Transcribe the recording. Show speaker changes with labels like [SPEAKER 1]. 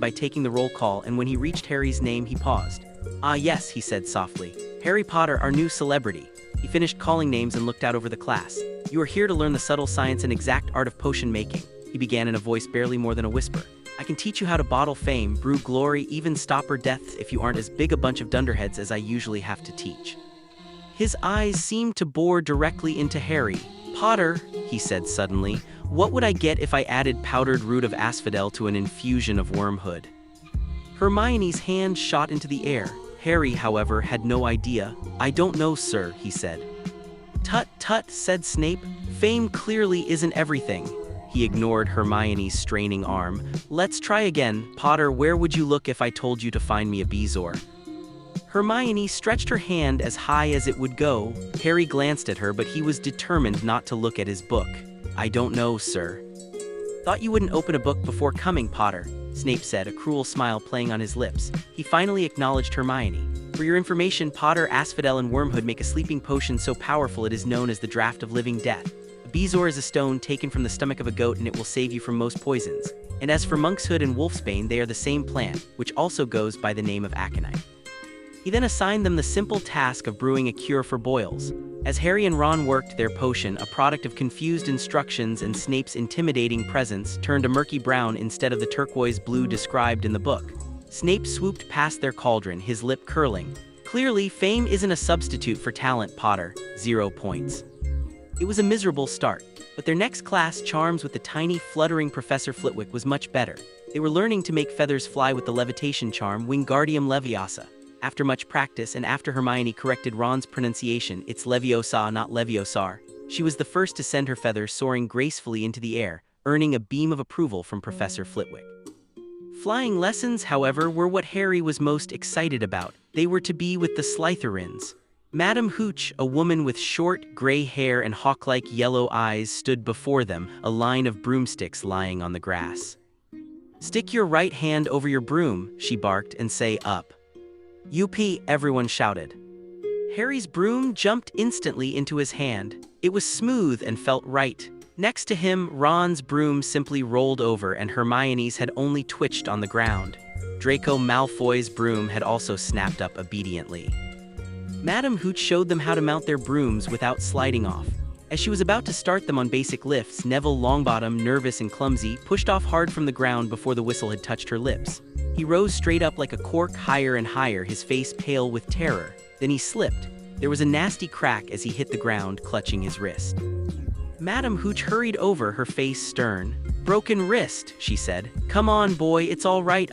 [SPEAKER 1] by taking the roll call, and when he reached Harry's name he paused. "Ah yes," he said softly. "Harry Potter, our new celebrity." He finished calling names and looked out over the class. "You are here to learn the subtle science and exact art of potion making," he began in a voice barely more than a whisper. "I can teach you how to bottle fame, brew glory, even stopper deaths if you aren't as big a bunch of dunderheads as I usually have to teach." His eyes seemed to bore directly into Harry. "Potter," he said suddenly, "what would I get if I added powdered root of asphodel to an infusion of wormhood?" Hermione's hand shot into the air. Harry, however, had no idea. "I don't know, sir," he said. "Tut, tut," said Snape. "Fame clearly isn't everything." He ignored Hermione's straining arm. "Let's try again. Potter, where would you look if I told you to find me a bezoar?" Hermione stretched her hand as high as it would go. Harry glanced at her, but he was determined not to look at his book. "I don't know, sir." "Thought you wouldn't open a book before coming, Potter," Snape said, a cruel smile playing on his lips. He finally acknowledged Hermione. "For your information, Potter, asphodel and wormhood make a sleeping potion so powerful it is known as the Draught of Living Death. A bezoar is a stone taken from the stomach of a goat, and it will save you from most poisons. And as for monkshood and wolfsbane, they are the same plant, which also goes by the name of aconite." He then assigned them the simple task of brewing a cure for boils. As Harry and Ron worked, their potion, a product of confused instructions and Snape's intimidating presence, turned a murky brown instead of the turquoise blue described in the book. Snape swooped past their cauldron, his lip curling. "Clearly, fame isn't a substitute for talent, Potter. 0 points." It was a miserable start, but their next class, Charms with the tiny, fluttering Professor Flitwick, was much better. They were learning to make feathers fly with the levitation charm Wingardium Leviosa. After much practice, and after Hermione corrected Ron's pronunciation, "It's Leviosa, not Leviosar," she was the first to send her feathers soaring gracefully into the air, earning a beam of approval from Professor Flitwick. Flying lessons, however, were what Harry was most excited about. They were to be with the Slytherins. Madame Hooch, a woman with short, gray hair and hawk-like yellow eyes, stood before them, a line of broomsticks lying on the grass. "Stick your right hand over your broom," she barked, "and say up." "UP," everyone shouted. Harry's broom jumped instantly into his hand. It was smooth and felt right. Next to him, Ron's broom simply rolled over, and Hermione's had only twitched on the ground. Draco Malfoy's broom had also snapped up obediently. Madame Hooch showed them how to mount their brooms without sliding off. As she was about to start them on basic lifts, Neville Longbottom, nervous and clumsy, pushed off hard from the ground before the whistle had touched her lips. He rose straight up like a cork, higher and higher, his face pale with terror. Then he slipped. There was a nasty crack as he hit the ground, clutching his wrist. Madame Hooch hurried over, her face stern. "Broken wrist," she said. "Come on, boy, it's all right.